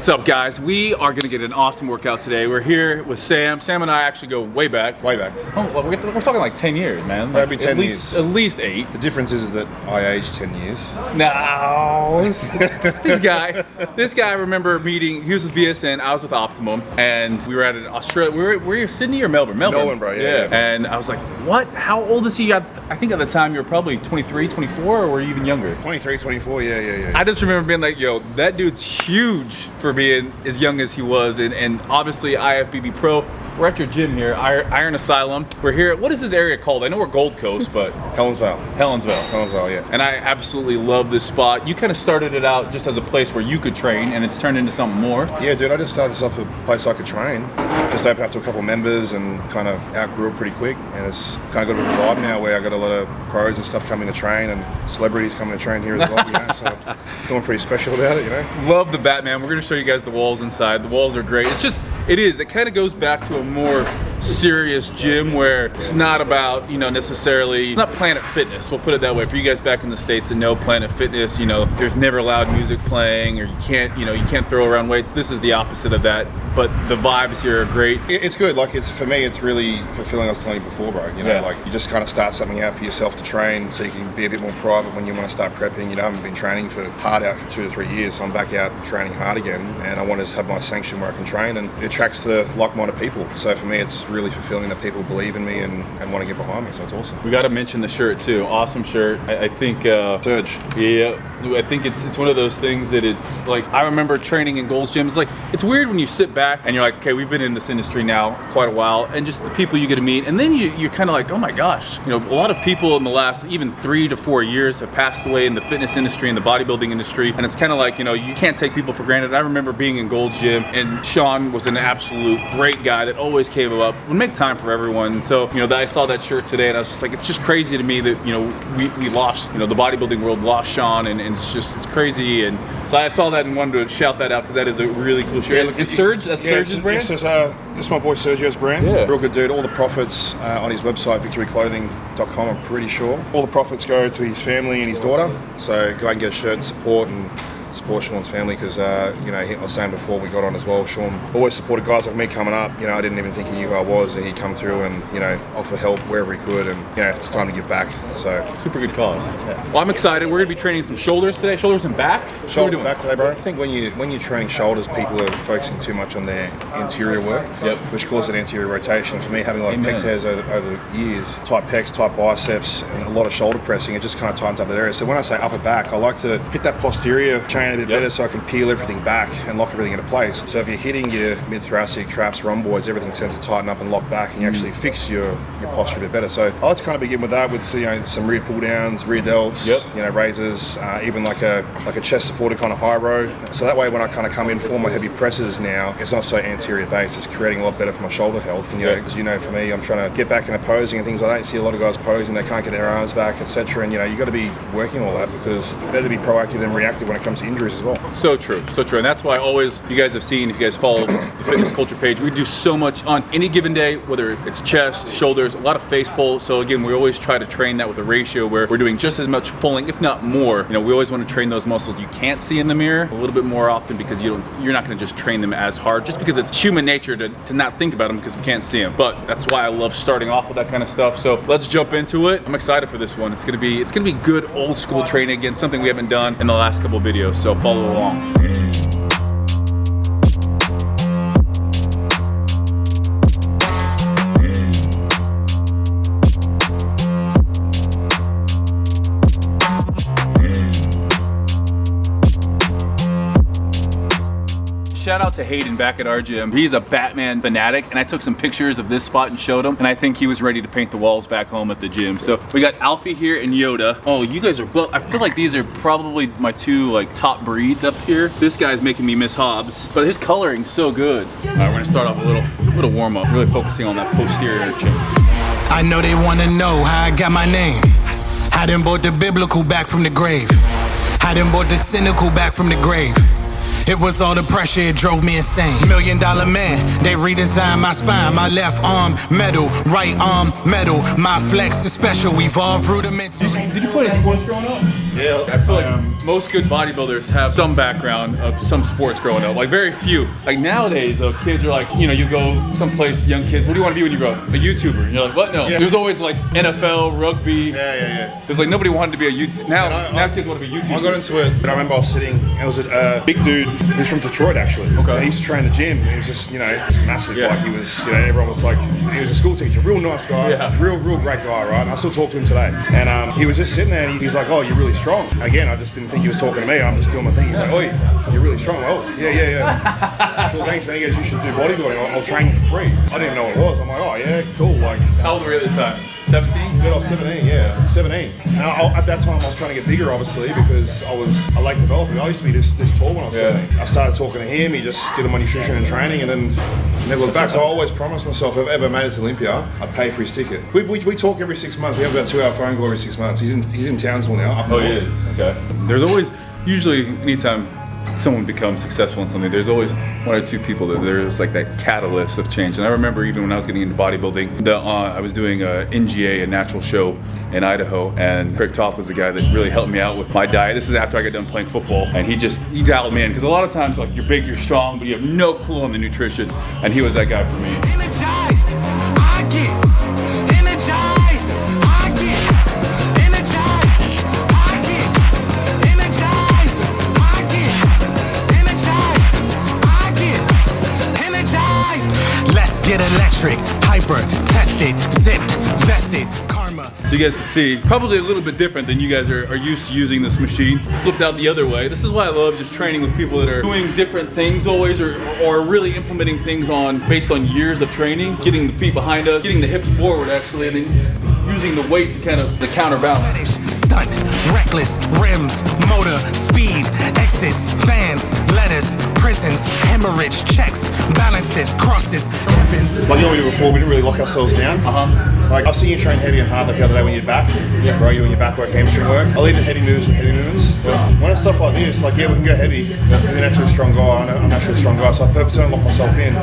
What's up, guys? We are gonna get an awesome workout today. We're here with Sam. Sam and I actually go way back. Way back. Oh, well, we're talking like 10 years, man. Like, Maybe 10 years. At least 8. The difference is that I aged 10 years. No. This guy, I remember meeting, he was with BSN, I was with Optimum, and we were at an Australia, were you Sydney or Melbourne? Melbourne, bro, yeah. And I was like, what? How old is he? I think at the time you were probably 23, 24, or were you even younger? 23, 24, yeah. I just remember being like, yo, that dude's huge for being as young as he was, and obviously Ifbb Pro. We're at your gym here, Iron Asylum. We're here, what is this area called? I know we're Gold Coast, but... Helensvale, yeah. And I absolutely love this spot. You kind of started it out just as a place where you could train, and it's turned into something more. Yeah, dude, I just started this off a place I could train. Just opened up to a couple of members and kind of outgrew it pretty quick. And it's kind of got a vibe now where I got a lot of pros and stuff coming to train and celebrities coming to train here as well, you know, so feeling pretty special about it, you know. Love the Batman. We're gonna show you guys the walls inside. The walls are great. It kind of goes back to a more serious gym where it's not about, necessarily, it's not Planet Fitness, we'll put it that way. For you guys back in the States that know Planet Fitness, there's never loud music playing, or you can't throw around weights. This is the opposite of that, but the vibes here are great. It's good, like for me, it's really fulfilling. I was telling you before, bro, like you just kind of start something out for yourself to train so you can be a bit more private when you want to start prepping. I haven't been training hard out for 2 to 3 years, so I'm back out training hard again, and I want to have my sanction where I can train, and it attracts the like-minded people. So for me, it's really fulfilling that people believe in me and want to get behind me, so it's awesome. We got to mention the shirt too. Awesome shirt. I think Surge. Yeah, I think it's one of those things that it's like, I remember training in Gold's Gym. It's weird when you sit back and you're like, okay, we've been in this industry now quite a while, and just the people you get to meet, and then you're kind of like, oh my gosh, a lot of people in the last even 3 to 4 years have passed away in the fitness industry and the bodybuilding industry, and it's kind of like, you can't take people for granted. I remember being in Gold's Gym, and Sean was an absolute great guy that always came up, would make time for everyone. So, I saw that shirt today, and I was just like, it's just crazy to me that, we lost, the bodybuilding world lost Sean, and it's crazy. And so I saw that and wanted to shout that out because that is a really cool shirt. Yeah, it's Surge, that's Surge's brand? This is my boy Sergio's brand. Yeah. Real good dude. All the profits on his website, victoryclothing.com, I'm pretty sure. All the profits go to his family and his daughter. So go out and get a shirt and support Sean's family, because I was saying before we got on as well, Sean always supported guys like me coming up. I didn't even think he knew who I was, and he'd come through and offer help wherever he could, and it's time to give back. So super good cause. Yeah. Well, I'm excited. We're gonna be training some shoulders today, shoulders and back. Shoulders and back today, bro. I think when you're training shoulders, people are focusing too much on their interior work, which causes an anterior rotation. For me, having a lot of pec tears over years, tight pecs, tight biceps, and a lot of shoulder pressing, it just kind of tightens up that area. So when I say upper back, I like to hit that posterior chain a bit better, so I can peel everything back and lock everything into place. So if you're hitting your mid-thoracic, traps, rhomboids, everything tends to tighten up and lock back, and you actually fix your posture a bit better. So I like to kind of begin with that, with some rear pull downs, rear delts, raises, even like a chest supported kind of high row. So that way when I kind of come in for my heavy presses now, it's not so anterior based. It's creating a lot better for my shoulder health. And as for me, I'm trying to get back into posing and things like that. You see a lot of guys posing, they can't get their arms back, etc. And you got to be working all that, because it's better to be proactive than reactive when it comes to injuries as well. So true. And that's why you guys have seen, if you guys follow the fitness culture page, we do so much on any given day, whether it's chest, shoulders, a lot of face pull. So again, we always try to train that with a ratio where we're doing just as much pulling, if not more. We always want to train those muscles you can't see in the mirror a little bit more often, because you're not going to just train them as hard, just because it's human nature to not think about them because we can't see them. But that's why I love starting off with that kind of stuff. So let's jump into it. I'm excited for this one. It's gonna be good old school training, again, something we haven't done in the last couple of videos. So follow along. Shout out to Hayden back at our gym. He's a Batman fanatic, and I took some pictures of this spot and showed him, and I think he was ready to paint the walls back home at the gym. So we got Alfie here and Yoda. Oh, you guys are both, I feel like these are probably my two top breeds up here. This guy's making me miss Hobbs, but his coloring's so good. All right, we're gonna start off a little warm up, really focusing on that posterior chin. I know they wanna know how I got my name. I done brought the biblical back from the grave. I done brought the cynical back from the grave. It was all the pressure, it drove me insane. $1 Million Man, they redesigned my spine. My left arm, metal, right arm, metal. My flex is special, evolved rudimentary. Did you play sports growing up? Yeah, I feel like most good bodybuilders have some background of some sports growing up. Like very few. Like nowadays, though, kids are like, you know, you go someplace, young kids, what do you want to be when you grow up? A YouTuber. And you're like, what? No. Yeah. There's always like NFL, rugby. Yeah. There's like nobody wanted to be a YouTuber. Now kids want to be YouTubers. I got into it, but I remember I was sitting, and it was a big dude, he's from Detroit actually. Okay. And he used to train in the gym, and he was just, you know, just massive. Yeah. Like he was, you know, everyone was like, he was a school teacher, real nice guy, real great guy, right? And I still talk to him today. And he was just sitting there, and he's like, oh, you're really strong. Again, I just didn't think he was talking to me, I'm just doing my thing. He's like, oh, you're really strong. Oh, yeah. Cool, thanks, man. He goes, you should do bodybuilding, I'll train you for free. I didn't even know what it was. I'm like, oh, yeah, cool. Like, how old were you at this time? 17? Dude, I was 17, yeah, 17. And at that time, I was trying to get bigger, obviously, because I like developing. I used to be this tall when I was 17. I started talking to him, he just did all my nutrition and training, and then never looked back. So I always promised myself, if I ever made it to Olympia, I'd pay for his ticket. We talk every 6 months. We have about a 2-hour phone call every 6 months. He's in Townsville now. Oh, he is? Okay. There's always, usually, anytime someone becomes successful in something, there's always one or two people that there's like that catalyst of change. And I remember even when I was getting into bodybuilding, I was doing a NGA, a natural show in Idaho, and Craig Toth was the guy that really helped me out with my diet. This is after I got done playing football, and he dialed me in, because a lot of times like you're big, you're strong, but you have no clue on the nutrition, and he was that guy for me. Energized, I get energized, I get energized, I get energized, I get energized, I get energized. Let's get electric, hyper, tested, zipped, vested, karma. So you guys can see, probably a little bit different than you guys are used to using this machine. Flipped out the other way. This is why I love just training with people that are doing different things always, or really implementing things based on years of training, getting the feet behind us, getting the hips forward actually, and then using the weight to kind of counterbalance. Stunt, reckless, rims, motor, speed, exits, fans, letters, prisons, hemorrhage, checks, balances, crosses, heavens. Like you know we did before, we didn't really lock ourselves down. Like I've seen you train heavy and hard like the other day when you're back, right? You when your back work, hamstring work. I'll leave the heavy moves with heavy movements. When it's stuff like this, like we can go heavy. You're naturally a strong guy. I'm naturally a strong guy, so I purposely don't lock myself in.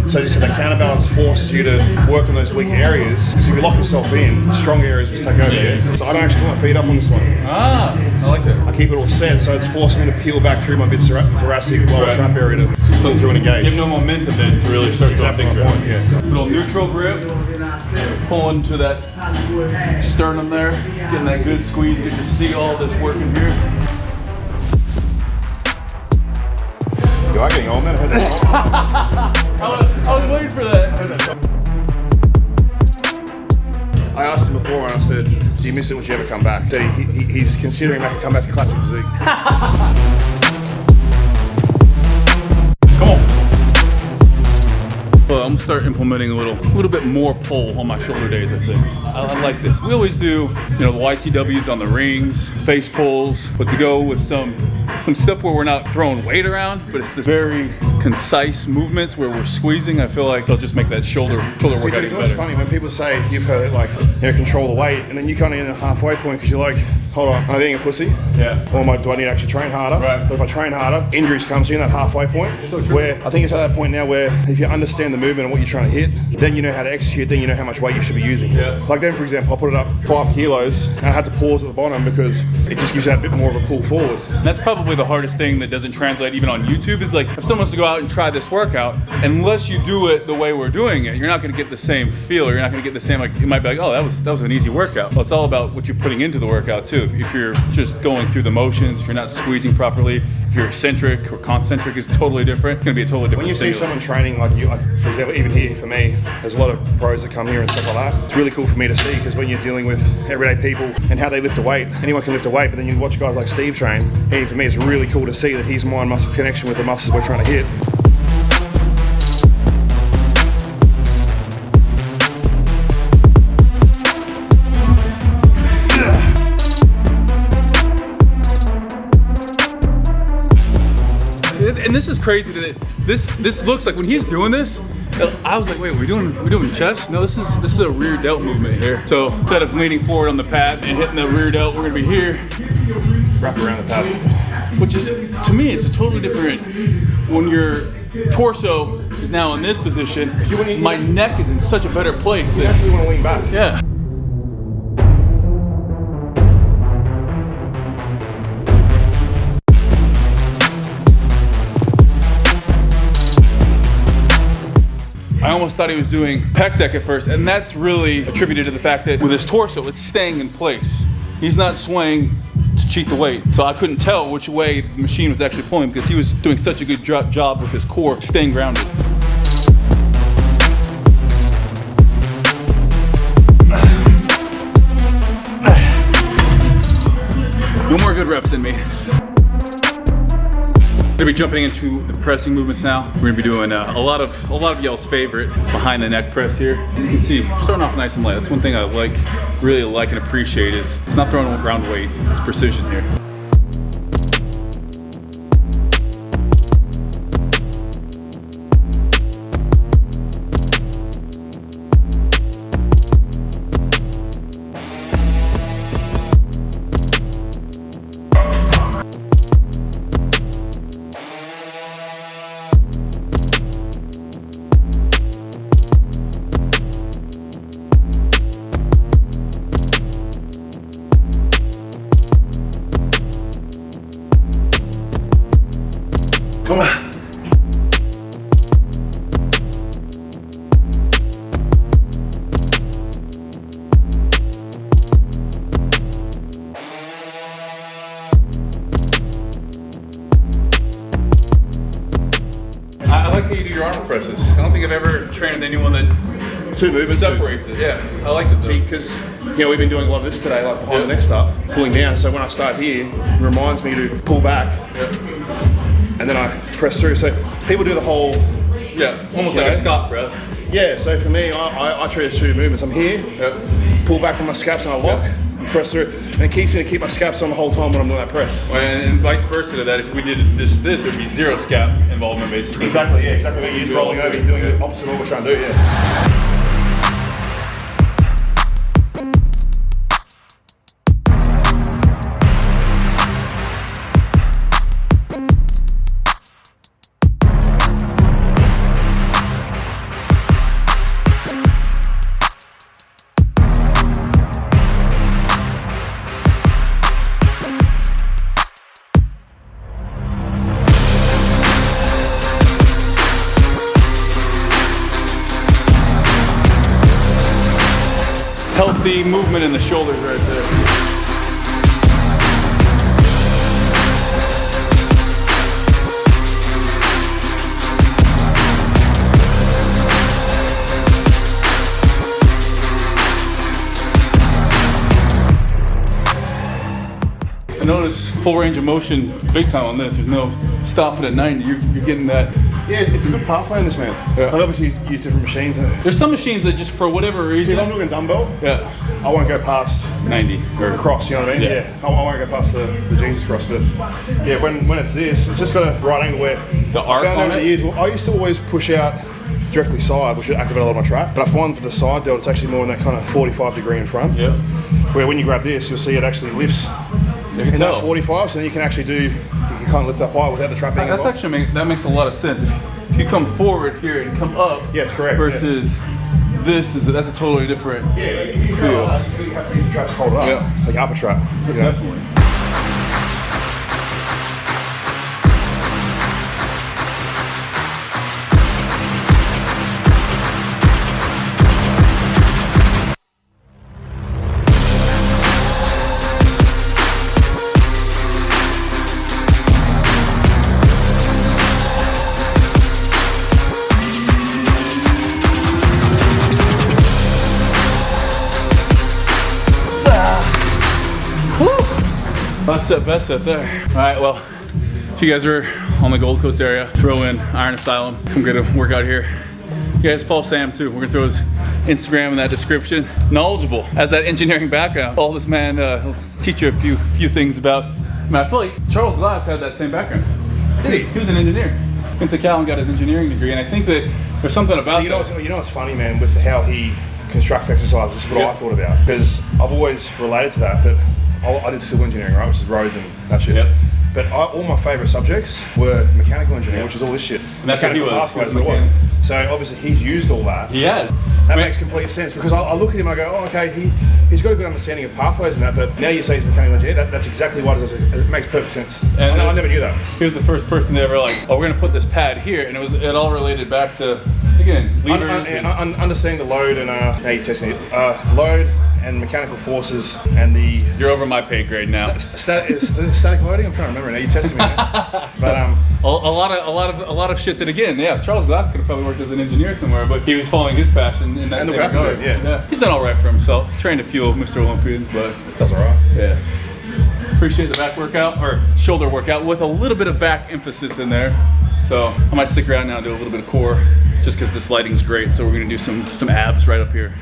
So just that counterbalance forces you to work on those weak areas. Because if you lock yourself in, strong areas just take over. So I don't actually put my feet up on this one. I like that. I keep it all set, so it's forcing me to peel back through my mid thoracic lower trap area to pull through and engage. You have no momentum then to really start Exactly my point, yeah. Little neutral grip, pulling to that sternum there, getting that good squeeze. You get to see all this working here. You are getting on, man. I was waiting for that. I asked him before and I said, do you miss it when you ever come back? So he's considering making a comeback to classic physique. Come on. Well, I'm gonna start implementing a little bit more pull on my shoulder days, I think. I like this. We always do, the YTWs on the rings, face pulls, but to go with some stuff where we're not throwing weight around, but it's this very concise movements where we're squeezing. I feel like they'll just make that shoulder workout even better. It's always funny when people say you've got to control the weight, and then you kind of in a halfway point because you're like, hold on, am I being a pussy? Yeah. Or do I need to actually train harder? Right. But if I train harder, injuries come to you in that halfway point. So true. Where I think it's at that point now where if you understand the movement and what you're trying to hit, then you know how to execute, then you know how much weight you should be using. Yeah. Like then, for example, I put it up 5 kilos and I had to pause at the bottom because it just gives you that bit more of a pull forward. And that's probably the hardest thing that doesn't translate even on YouTube is like, if someone wants to go out and try this workout, unless you do it the way we're doing it, you're not gonna get the same feel, or you're not gonna get the same, like, you might be like, oh, that was an easy workout. Well, it's all about what you're putting into the workout too. If you're just going through the motions, if you're not squeezing properly, if you're eccentric or concentric is totally different. It's gonna be a totally different When you see someone training like you, for example, even here for me, there's a lot of pros that come here and stuff like that. It's really cool for me to see because when you're dealing with everyday people and how they lift a weight, anyone can lift a weight, but then you watch guys like Steve train. Hey, for me, it's really cool to see that his mind-muscle connection with the muscles we're trying to hit. And this is crazy that this looks like when he's doing this, I was like, wait, we doing chest? No, this is a rear delt movement here. So instead of leaning forward on the pad and hitting the rear delt, we're gonna be here. Wrap around the pad. Which is, to me, it's a totally different, when your torso is now in this position, my neck is in such a better place. You definitely want to lean back. Yeah. I almost thought he was doing pec deck at first, and that's really attributed to the fact that with his torso, it's staying in place. He's not swaying to cheat the weight. So I couldn't tell which way the machine was actually pulling because he was doing such a good job with his core staying grounded. No more good reps in me. We're gonna be jumping into the pressing movements now. We're gonna be doing a lot of y'all's favorite behind the neck press here. And you can see, starting off nice and light. That's one thing I really like and appreciate is it's not throwing around weight, it's precision here. Come on. I like how you do your arm presses. I don't think I've ever trained anyone that Two movements. separates it. Yeah, I like it. See, because we've been doing a lot of this today, like behind the neck stuff, pulling down. So when I start here, it reminds me to pull back, and then I press through. So people do the whole, almost like a Scott press. Yeah. So for me, I treat it as two movements. I'm here, pull back on my scaps, and I lock, and press through, and it keeps me to keep my scaps on the whole time when I'm doing that press. And vice versa to that, if we did this, there'd be zero scap involvement basically. Exactly. Yeah. Exactly. You're just rolling over, you're doing the opposite of what we're trying to do. Yeah. Healthy movement in the shoulders right there. I notice full range of motion big time on this. There's no stopping at 90. You're getting that. Yeah, it's a good pathway in this, man. Yeah. I obviously use different machines. There's some machines that just for whatever reason. See, if I'm doing dumbbell, I won't go past 90 or cross, you know what I mean? Yeah. I won't go past the Jesus cross, but yeah, when it's this, it's just got a right angle where the arc on over the years, I used to always push out directly side, which would activate a lot of my trap, but I find for the side delt, it's actually more in that kind of 45 degree in front. Yeah. Where when you grab this, you'll see it actually lifts in that 45, so then you can actually you can kind of lift up high without the trap being involved. That makes a lot of sense. If you come forward here and come up, yes, correct. Versus that's a totally different feel. You have to use the traps to hold it up, like upper trap. Definitely. Best set there. All right, well, if you guys are on the Gold Coast area, throw in Iron Asylum. Come get a workout here. You guys follow Sam too. We're gonna throw his Instagram in that description. Knowledgeable, has that engineering background. All this man will teach you a few things about. I feel like Charles Glass had that same background. Did he? He was an engineer. Went to Cal and got his engineering degree, and I think that there's something about you know what's funny, man, with how he constructs exercises. This is what I thought about, because I've always related to that, but I did civil engineering, right, which is roads and that shit. Yep. But all my favourite subjects were mechanical engineering, which is all this shit. And that's what he was. Pathways, what it was. So obviously he's used all that. He has. That makes complete sense, because I look at him, I go, oh, okay, he's got a good understanding of pathways and that, but now you say he's a mechanical engineer, that's exactly what it is. It makes perfect sense. And I never knew that. He was the first person to ever like, oh, we're gonna put this pad here, and it all related back to again, levers. Understanding the load and how you testing it. Load and mechanical forces and the. You're over my pay grade now. Static loading. I'm trying to remember now. You testing me, man. But a lot of shit that again, yeah. Charles Glass could have probably worked as an engineer somewhere, but he was following his passion in that And the same rapid regard. load, yeah. He's done all right for himself. He's trained a few of Mr. Olympians, but that's all right. yeah. Appreciate the back workout or shoulder workout with a little bit of back emphasis in there. So I might stick around now and do a little bit of core just because this lighting's great. So we're gonna do some abs right up here.